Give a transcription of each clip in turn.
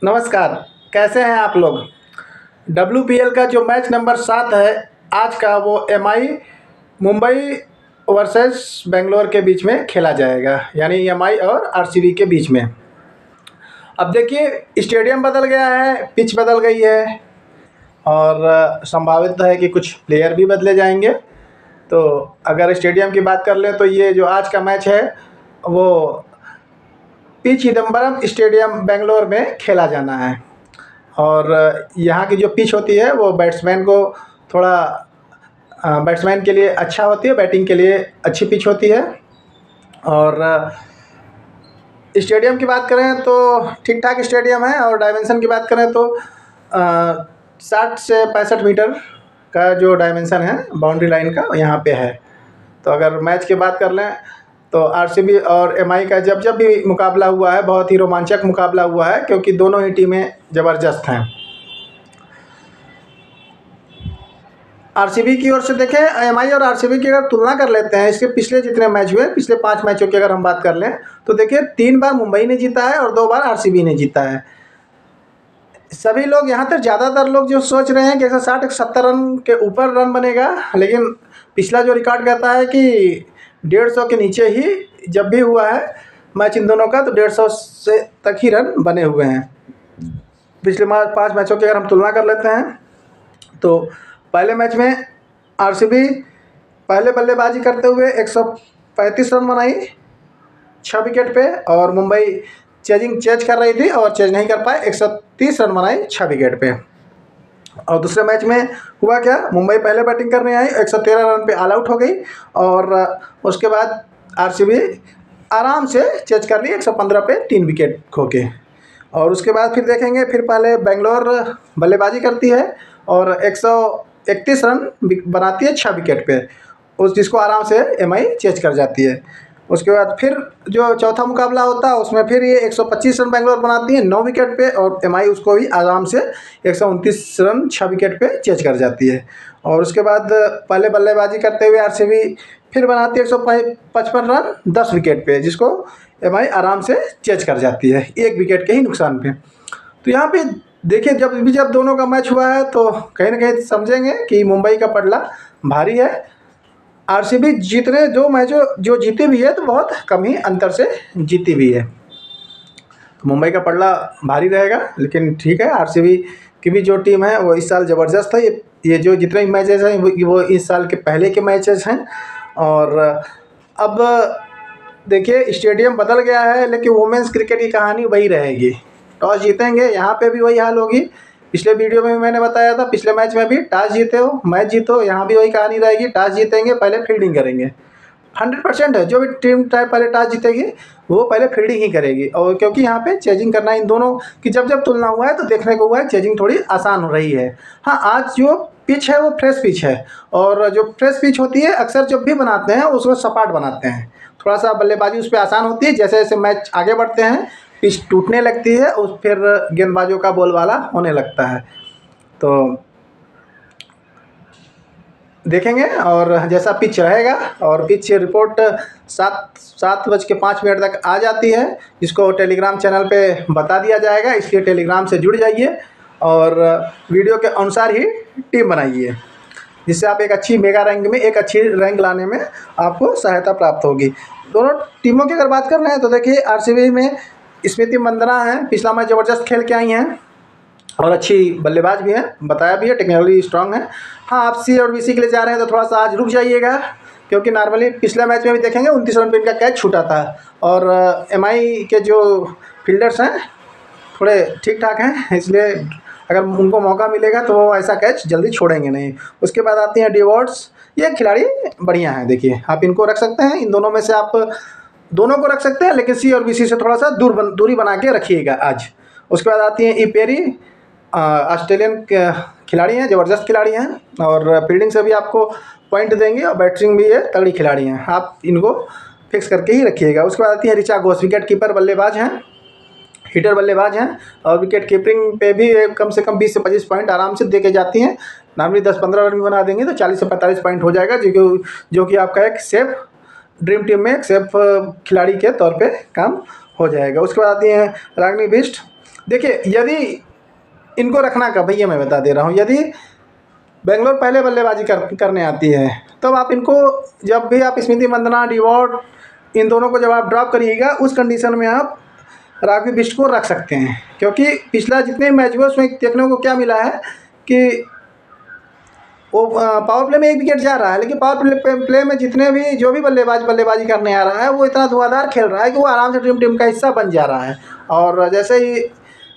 नमस्कार। कैसे हैं आप लोग। WPL का जो मैच नंबर 7 है आज का, वो एमआई मुंबई वर्सेस बेंगलोर के बीच में खेला जाएगा, यानी एमआई और आरसीबी के बीच में। अब देखिए, स्टेडियम बदल गया है, पिच बदल गई है और संभावित है कि कुछ प्लेयर भी बदले जाएंगे। तो अगर स्टेडियम की बात कर लें तो ये जो आज का मैच है वो पी चिदम्बरम स्टेडियम बेंगलोर में खेला जाना है। और यहाँ की जो पिच होती है वो बैट्समैन को थोड़ा बैट्समैन के लिए अच्छा होती है, बैटिंग के लिए अच्छी पिच होती है। और स्टेडियम की बात करें तो ठीक ठाक स्टेडियम है, और डायमेंशन की बात करें तो 60 से 65 मीटर का जो डायमेंशन है बाउंड्री लाइन का यहाँ पे है। तो अगर मैच की बात कर लें तो आरसीबी और एमआई का जब जब भी मुकाबला हुआ है बहुत ही रोमांचक मुकाबला हुआ है, क्योंकि दोनों ही टीमें ज़बरदस्त हैं। आरसीबी की ओर से देखें, एमआई और आरसीबी की अगर तुलना कर लेते हैं, इसके पिछले जितने मैच हुए, पिछले 5 मैचों की अगर हम बात कर लें तो देखिए 3 बार मुंबई ने जीता है और 2 बार आरसीबी ने जीता है। सभी लोग यहाँ तक ज़्यादातर लोग जो सोच रहे हैं कि 160-170 रन के ऊपर रन बनेगा, लेकिन पिछला जो रिकॉर्ड कहता है कि 150 के नीचे ही जब भी हुआ है मैच इन दोनों का, तो 150 से तक ही रन बने हुए हैं। पिछले 5 मैचों की अगर हम तुलना कर लेते हैं तो पहले मैच में आरसीबी पहले बल्लेबाजी करते हुए 135 रन बनाई 6 विकेट पे, और मुंबई चेज कर रही थी और चेज नहीं कर पाए, 130 रन बनाई 6 विकेट पे। और दूसरे मैच में हुआ क्या, मुंबई पहले बैटिंग करने आई, 113 रन पे ऑल आउट हो गई, और उसके बाद आरसीबी आराम से चेज कर ली 115 पे 3 विकेट खो के। और उसके बाद फिर देखेंगे, फिर पहले बेंगलोर बल्लेबाजी करती है और 131 रन बनाती है 6 विकेट पे, जिसको आराम से एमआई चेज कर जाती है। उसके बाद फिर जो चौथा मुकाबला होता है उसमें फिर ये 125 रन बेंगलोर बनाती है 9 विकेट पे, और एमआई उसको भी आराम से 129 रन 6 विकेट पे चेज कर जाती है। और उसके बाद पहले बल्लेबाजी करते हुए आरसीबी फिर बनाती है 155 रन 10 विकेट पे, जिसको एमआई आराम से चेज कर जाती है 1 विकेट के ही नुकसान पे। तो यहाँ पे देखिए, जब दोनों का मैच हुआ है तो कहीं ना कहीं समझेंगे कि मुंबई का पलड़ा भारी है। आरसीबी जीतने 2 मैचों जो जीती भी है तो बहुत कम ही अंतर से जीती भी है, तो मुंबई का पलड़ा भारी रहेगा। लेकिन ठीक है, आरसीबी की भी जो टीम है वो इस साल ज़बरदस्त है। ये जो जितने भी मैचेस हैं वो इस साल के पहले के मैचेस हैं। और अब देखिए, स्टेडियम बदल गया है लेकिन वुमेंस क्रिकेट की कहानी वही रहेगी। टॉस जीतेंगे, यहाँ पे भी वही हाल होगी। पिछले वीडियो में भी मैंने बताया था, पिछले मैच में भी टॉस जीते हो मैच जीतो, यहाँ भी वही कहानी रहेगी। टॉस जीतेंगे, पहले फील्डिंग करेंगे। 100% है, जो भी टीम टाइप पहले टॉस जीतेगी वो पहले फील्डिंग ही करेगी। और क्योंकि यहाँ पे चेजिंग करना इन दोनों की जब जब तुलना हुआ है तो देखने को हुआ है चेजिंग थोड़ी आसान हो रही है। हाँ, आज जो पिच है वो फ्रेश पिच है, और जो फ्रेश पिच होती है अक्सर जब भी बनाते हैं उसको सपाट बनाते हैं, थोड़ा सा बल्लेबाजी उस पर आसान होती है। जैसे जैसे मैच आगे बढ़ते हैं पिच टूटने लगती है, उस फिर गेंदबाजों का बोलबाला होने लगता है। तो देखेंगे और जैसा पिच रहेगा, और पिच रिपोर्ट 7:05 तक आ जाती है, जिसको टेलीग्राम चैनल पे बता दिया जाएगा। इसलिए टेलीग्राम से जुड़ जाइए और वीडियो के अनुसार ही टीम बनाइए, जिससे आप एक अच्छी मेगा रैंक में एक अच्छी रैंक लाने में आपको सहायता प्राप्त होगी। दोनों टीमों की अगर बात कर रहे हैं तो देखिए, आरसीबी में स्मृति मंदाना है, पिछला मैच ज़बरदस्त खेल के आई हैं और अच्छी बल्लेबाज भी हैं, बताया भी है, टेक्निकली स्ट्रांग है। हाँ, आप सी और बीसी के लिए जा रहे हैं तो थोड़ा सा आज रुक जाइएगा, क्योंकि नॉर्मली पिछले मैच में भी देखेंगे 29 रन पे इनका कैच छूटा था। और एमआई के जो फील्डर्स हैं थोड़े ठीक ठाक हैं, इसलिए अगर उनको मौका मिलेगा तो वो ऐसा कैच जल्दी छोड़ेंगे नहीं। उसके बाद आती हैं डिवॉर्ड्स, ये खिलाड़ी बढ़िया हैं, देखिए आप इनको रख सकते हैं। इन दोनों में से आप दोनों को रख सकते हैं, लेकिन सी और बीसी से थोड़ा सा दूरी बना के रखिएगा आज। उसके बाद आती हैं ई पेरी, ऑस्ट्रेलियन खिलाड़ी हैं, ज़बरदस्त खिलाड़ी हैं, और फील्डिंग से भी आपको पॉइंट देंगे और बैटिंग भी ये तगड़ी खिलाड़ी हैं, आप इनको फिक्स करके ही रखिएगा। उसके बाद आती है ऋचा घोष, विकेट कीपर बल्लेबाज हैं, हिटर बल्लेबाज हैं, और विकेट कीपिंग पे भी कम से कम 20 से 25 पॉइंट आराम से दे के जाती हैं। नॉर्मली 10-15 रन भी बना देंगे तो 40 से 45 पॉइंट हो जाएगा, जो कि आपका एक सेफ ड्रीम टीम में एक सेफ खिलाड़ी के तौर पे काम हो जाएगा। उसके बाद आती हैं रागिनी बिष्ट, देखिए यदि इनको रखना कब भैया मैं बता दे रहा हूँ, यदि बेंगलोर पहले बल्लेबाजी करने आती है तब आप इनको, जब भी आप स्मृति मंदाना, डिवॉर्ड, इन दोनों को जब आप ड्रॉप करिएगा उस कंडीशन में आप राघवी बिष्ट को रख सकते हैं। क्योंकि पिछला जितने मैच हुए उसमें देखने को क्या मिला है कि वो पावर प्ले में 1 विकेट जा रहा है, लेकिन पावर प्ले में जितने भी जो भी बल्लेबाजी करने आ रहा है वो इतना धुआंधार खेल रहा है कि वो आराम से ड्रीम टीम का हिस्सा बन जा रहा है। और जैसे ही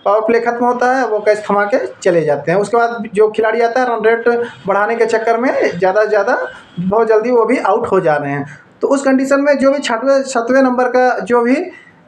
पावर प्ले खत्म होता है वो कैच थमा के चले जाते हैं। उसके बाद जो खिलाड़ी आता है रन रेट बढ़ाने के चक्कर में ज़्यादा से ज़्यादा बहुत जल्दी वो भी आउट हो जा रहे हैं। तो उस कंडीशन में जो भी 6वें 7वें नंबर का जो भी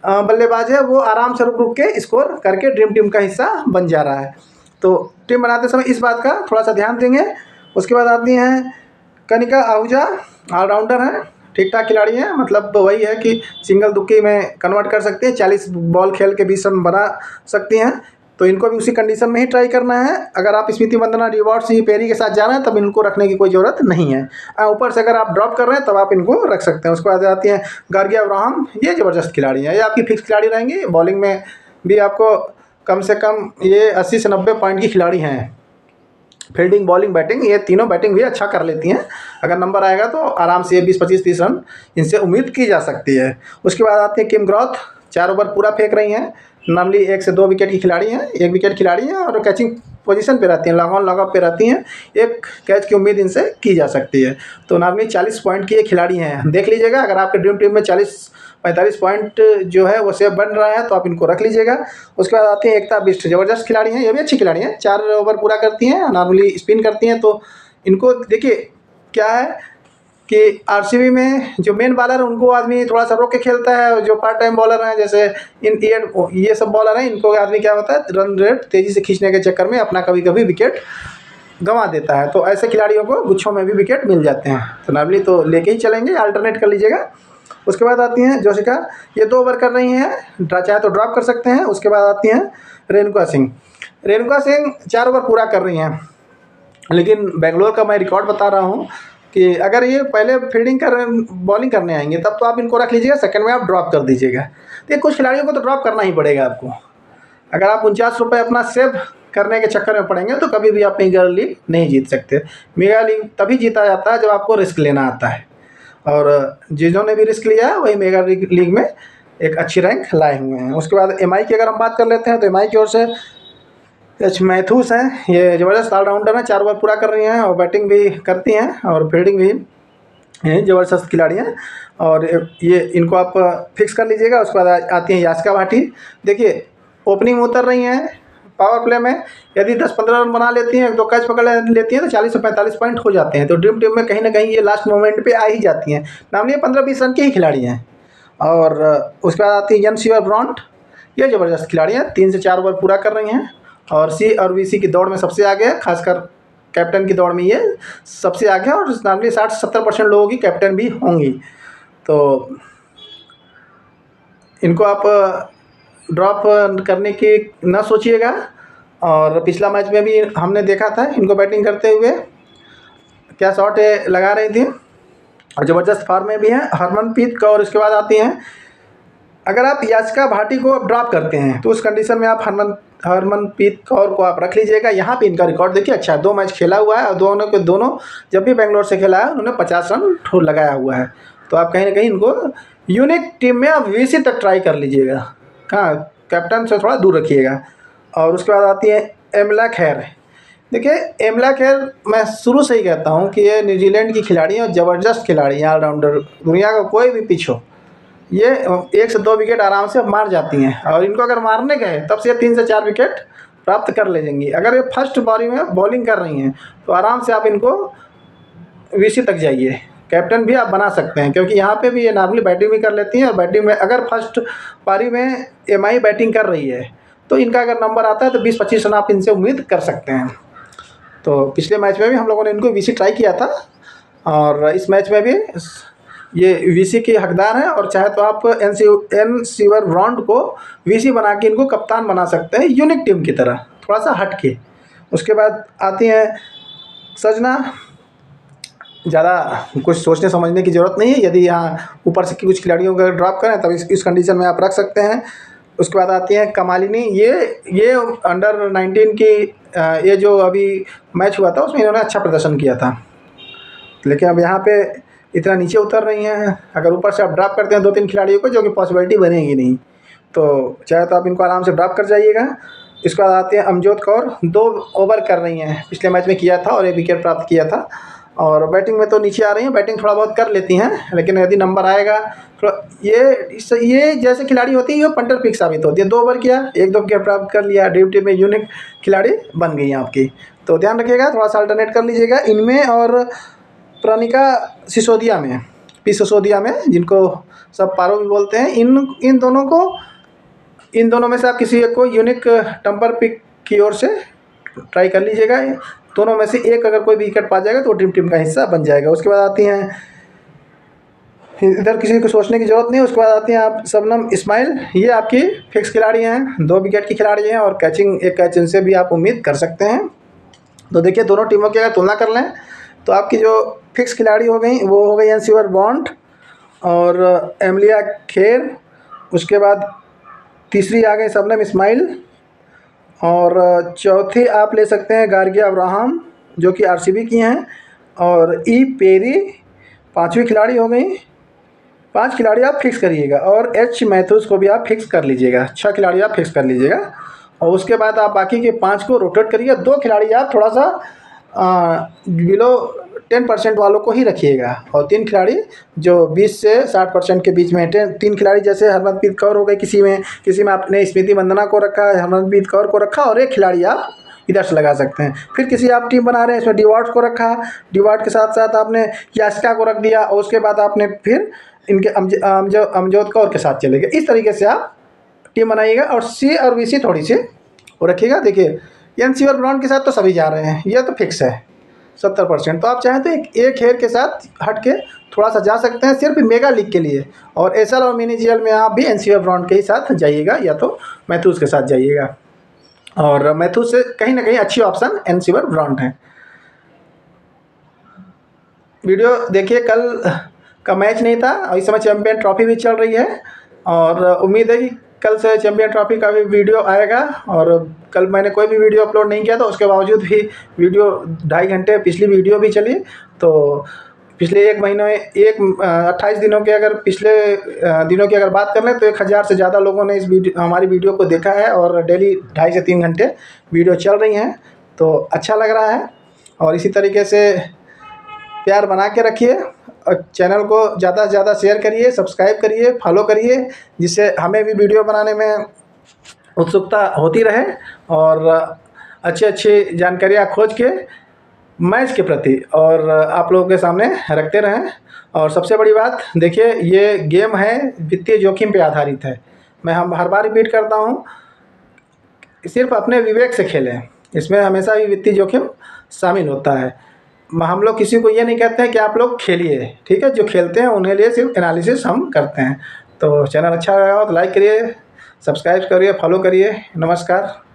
बल्लेबाज है वो आराम से रुक के स्कोर करके ड्रीम टीम का हिस्सा बन जा रहा है। तो टीम बनाते समय इस बात का थोड़ा सा ध्यान देंगे। उसके बाद आती हैं कनिका आहूजा, ऑलराउंडर हैं, ठीक ठाक खिलाड़ी हैं, मतलब वही है कि सिंगल दुक्की में कन्वर्ट कर सकते हैं, 40 बॉल खेल के 20 रन बना सकती हैं। तो इनको भी उसी कंडीशन में ही ट्राई करना है। अगर आप स्मृति मंदाना, डिवॉर्ड, सिंह पेरी के साथ जा रहे हैं तब इनको रखने की कोई ज़रूरत नहीं है। ऊपर से अगर आप ड्रॉप कर रहे हैं तब आप इनको रख सकते हैं। उसके बाद आती हैं गार्गी अब्राहम, ये ज़बरदस्त खिलाड़ी हैं, ये आपकी फिक्स खिलाड़ी रहेंगी। बॉलिंग में भी आपको कम से कम ये 80 से 90 पॉइंट की खिलाड़ी हैं। फील्डिंग, बॉलिंग, बैटिंग, ये तीनों बैटिंग भी अच्छा कर लेती हैं। अगर नंबर आएगा तो आराम से 20, 25, 30 रन इनसे उम्मीद की जा सकती है। उसके बाद आती है किम ग्रॉथ, 4 ओवर पूरा फेंक रही हैं। नॉर्मली 1 से 2 विकेट की खिलाड़ी हैं, 1 विकेट खिलाड़ी हैं और कैचिंग पोजीशन पे रहती हैं, लॉन्ग ऑन लॉन्ग ऑफ पे रहती हैं। 1 कैच की उम्मीद इनसे की जा सकती है। तो नॉर्मली 40 पॉइंट की ये खिलाड़ी हैं। देख लीजिएगा अगर आपके ड्रीम टीम में 40-45 पॉइंट जो है वो सेव बन रहा है तो आप इनको रख लीजिएगा। उसके बाद आती हैं एकता बिष्ट, ज़बरदस्त खिलाड़ी हैं, ये भी अच्छी खिलाड़ी हैं, 4 ओवर पूरा करती हैं, नॉर्मली स्पिन करती हैं। तो इनको देखिए क्या है कि आरसीबी में जो मेन बॉलर है उनको आदमी थोड़ा सा रोक के खेलता है। जो पार्ट टाइम बॉलर हैं जैसे ये सब बॉलर हैं, इनको आदमी क्या होता है रन रेट तेज़ी से खींचने के चक्कर में अपना कभी कभी विकेट गंवा देता है। तो ऐसे खिलाड़ियों को गुच्छों में भी विकेट मिल जाते हैं। तो नॉर्मली तो लेके ही चलेंगे, अल्टरनेट कर लीजिएगा। उसके बाद आती हैं जोशिका, ये 2 ओवर कर रही हैं, चाहे तो ड्रॉप कर सकते हैं। उसके बाद आती हैं रेणुका सिंह, 4 ओवर पूरा कर रही हैं। लेकिन बेंगलोर का मैं रिकॉर्ड बता रहा हूँ कि अगर ये पहले फील्डिंग बॉलिंग करने आएंगे तब तो आप इनको रख लीजिएगा, सेकंड में आप ड्रॉप कर दीजिएगा। तो कुछ खिलाड़ियों को तो ड्रॉप करना ही पड़ेगा आपको। अगर आप 49 रुपये अपना सेव करने के चक्कर में पड़ेंगे तो कभी भी आप मेगा लीग नहीं जीत सकते। मेगा लीग तभी जीता जाता है जब आपको रिस्क लेना आता है, और जिन्होंने भी रिस्क लिया है वही मेगा लीग में एक अच्छी रैंक लाए हुए हैं। उसके बाद एमआई की अगर हम बात कर लेते हैं तो एमआई की ओर से एच मैथ्यूस हैं, ये ज़बरदस्त ऑलराउंडर हैं, 4 ओवर पूरा कर रही हैं और बैटिंग भी करती हैं और फील्डिंग भी हैं, ज़बरदस्त खिलाड़ी हैं। और ये इनको आप फिक्स कर लीजिएगा। उसके बाद आती हैं यास्का भाटी, देखिए ओपनिंग में उतर रही हैं पावर प्ले में, यदि 10-15 रन बना लेती हैं, 1-2 कैच पकड़ लेती हैं तो 40 से 45 पॉइंट हो जाते हैं। तो ड्रीम टीम में कहीं ना कहीं ये लास्ट मोमेंट पे आ ही जाती हैं। नाम ये 15-20 रन की ही खिलाड़ी हैं। और उसके बाद आती है यन सीवर ब्रॉन्ट, ये ज़बरदस्त खिलाड़ी हैं, 3 से 4 ओवर पूरा कर रही हैं और सी और वीसी की दौड़ में सबसे आगे है, खासकर कैप्टन की दौड़ में ये सबसे आगे है। और नॉर्मली 60 से 70% लोगों की कैप्टन भी होंगी। तो इनको आप ड्रॉप करने की ना सोचिएगा। और पिछला मैच में भी हमने देखा था इनको बैटिंग करते हुए क्या शॉट लगा रही थी और ज़बरदस्त फॉर्म में भी हैं। हरमनप्रीत कौर इसके बाद आती हैं। अगर आप यास्का भाटी को ड्रॉप करते हैं तो उस कंडीशन में आप हरमनप्रीत कौर को आप रख लीजिएगा। यहाँ पे इनका रिकॉर्ड देखिए अच्छा है, 2 मैच खेला हुआ है और दोनों जब भी बेंगलोर से खेला है उन्होंने 50 रन लगाया हुआ है। तो आप कहीं ना कहीं इनको यूनिक टीम में आप वीसी तक ट्राई कर लीजिएगा, हाँ कैप्टन से थोड़ा दूर रखिएगा। और उसके बाद आती है एमला खैर, देखिए एमला खैर मैं शुरू से ही कहता हूँ कि ये न्यूजीलैंड की खिलाड़ी है और ज़बरदस्त खिलाड़ी है, ऑलराउंडर, दुनिया का कोई भी पिच हो ये 1 से 2 विकेट आराम से मार जाती हैं। और इनको अगर मारने गए तब से 3 से 4 विकेट प्राप्त कर ले जाएंगी। अगर ये फर्स्ट बारी में बॉलिंग कर रही हैं तो आराम से आप इनको वीसी तक जाइए, कैप्टन भी आप बना सकते हैं। क्योंकि यहाँ पे भी ये नॉर्मली बैटिंग भी कर लेती हैं और बैटिंग में अगर फर्स्ट पारी में एमआई बैटिंग कर रही है तो इनका अगर नंबर आता है तो 20-25 रन आप इनसे उम्मीद कर सकते हैं। तो पिछले मैच में भी हम लोगों ने इनको वीसी ट्राई किया था और इस मैच में भी ये वीसी के हकदार हैं। और चाहे तो आप एन सीवर ब्रॉन्ट को वीसी बना के इनको कप्तान बना सकते हैं, यूनिक टीम की तरह थोड़ा सा हट के। उसके बाद आती हैं सजना, ज़्यादा कुछ सोचने समझने की ज़रूरत नहीं है। यदि यहाँ ऊपर से कुछ खिलाड़ियों को ड्रॉप करें तब इस कंडीशन में आप रख सकते हैं। उसके बाद आती है कमालिनी। ये अंडर 19 की ये जो अभी मैच हुआ था उसमें इन्होंने अच्छा प्रदर्शन किया था, लेकिन अब यहाँ पे इतना नीचे उतर रही हैं। अगर ऊपर से आप ड्रॉप करते हैं 2-3 खिलाड़ियों को, जो कि पॉसिबिलिटी बनेगी नहीं, तो चाहे तो आप इनको आराम से ड्रॉप कर जाइएगा। इसके बाद आते हैं अमजोत कौर, 2 ओवर कर रही हैं, पिछले मैच में किया था और 1 विकेट प्राप्त किया था। और बैटिंग में तो नीचे आ रही हैं, बैटिंग थोड़ा बहुत कर लेती हैं, लेकिन यदि नंबर आएगा थोड़ा ये जैसे खिलाड़ी होती है ये पंटर पिक साबित होती है। 2 ओवर किया, 1-2 विकेट प्राप्त कर लिया, ड्यूटी में यूनिक खिलाड़ी बन गई हैं आपकी। तो ध्यान रखिएगा, थोड़ा सा अल्टरनेट कर लीजिएगा इनमें और प्रणिका सिसोदिया में, पी सिसोदिया में, जिनको सब पारो भी बोलते हैं। इन दोनों में से आप किसी एक को यूनिक टम्पर पिक की ओर से ट्राई कर लीजिएगा। दोनों में से एक अगर कोई भी विकेट पा जाएगा तो वो टीम का हिस्सा बन जाएगा। उसके बाद आती हैं, इधर किसी को सोचने की ज़रूरत नहीं। उसके बाद आती हैं आप शबनम इस्माइल, ये आपकी फिक्स खिलाड़ी हैं, 2 विकेट की खिलाड़ी हैं और एक कैच इनसे भी आप उम्मीद कर सकते हैं। तो देखिए दोनों टीमों की अगर तुलना कर लें तो आपकी जो फिक्स खिलाड़ी हो गई वो हो गई एनसीवर बॉन्ड और एमलिया खेर। उसके बाद तीसरी आ गई शबनम इस्माइल और चौथी आप ले सकते हैं गार्गिया अब्राहम, जो कि आरसीबी की हैं, और ई पेरी 5वीं खिलाड़ी हो गई। 5 खिलाड़ी आप फिक्स करिएगा और एच मैथ्यूज़ को भी आप फिक्स कर लीजिएगा, 6 खिलाड़ी आप फिक्स कर लीजिएगा। और उसके बाद आप बाकी के 5 को रोटेट करिए। 2 खिलाड़ी आप थोड़ा सा बिलो 10% वालों को ही रखिएगा और 3 खिलाड़ी जो 20 से 60% के बीच में 3 खिलाड़ी जैसे हरमनप्रीत कौर हो गई, किसी में आपने स्मृति मंदना को रखा, हरमनप्रीत कौर को रखा और 1 खिलाड़ी आप इधर से लगा सकते हैं। फिर किसी आप टीम बना रहे हैं इसमें डिवॉर्ट को रखा, डिवॉर्ट के साथ साथ आपने यास्का को रख दिया और उसके बाद आपने फिर इनके अमजोत कौर के साथ चले गए। इस तरीके से आप टीम बनाइएगा और सी और वीसी थोड़ी सी वो रखिएगा। देखिए एनसीवर ब्राउन के साथ तो सभी जा रहे हैं, यह तो फिक्स है 70%। तो आप चाहें तो एक हेयर के साथ हट के थोड़ा सा जा सकते हैं सिर्फ मेगा लीग के लिए। और एसएल और मिनी जीएल में आप भी एनसीवर ब्राउन के ही साथ जाइएगा या तो मैथ्यूज़ के साथ जाइएगा। और मैथ्यूज़ से कहीं ना कहीं अच्छी ऑप्शन एनसीवर ब्राउन है। वीडियो देखिए, कल का मैच नहीं था और इस समय चैम्पियन ट्रॉफी भी चल रही है और उम्मीद है कि कल से चैम्पियन ट्रॉफी का भी वीडियो आएगा। और कल मैंने कोई भी वीडियो अपलोड नहीं किया था, उसके बावजूद भी वीडियो 2.5 घंटे पिछली वीडियो भी चली। तो पिछले 1 महीने में 28 दिनों के अगर पिछले दिनों की अगर बात कर लें तो 1000 से ज़्यादा लोगों ने हमारी वीडियो को देखा है और डेली 2.5 से 3 घंटे वीडियो चल रही हैं। तो अच्छा लग रहा है और इसी तरीके से प्यार बना के रखिए और चैनल को ज़्यादा से ज़्यादा शेयर करिए, सब्सक्राइब करिए, फॉलो करिए, जिससे हमें भी वीडियो बनाने में उत्सुकता होती रहे और अच्छी जानकारियाँ खोज के मैच के प्रति और आप लोगों के सामने रखते रहें। और सबसे बड़ी बात देखिए, ये गेम है वित्तीय जोखिम पे आधारित है। मैं हर बार रिपीट करता हूँ, सिर्फ अपने विवेक से खेलें, इसमें हमेशा ही वित्तीय जोखिम शामिल होता है। हम लोग किसी को ये नहीं कहते हैं कि आप लोग खेलिए, ठीक है, जो खेलते हैं उन्हें लिए सिर्फ एनालिसिस हम करते हैं। तो चैनल अच्छा लगा हो तो लाइक करिए, सब्सक्राइब करिए, फॉलो करिए। नमस्कार।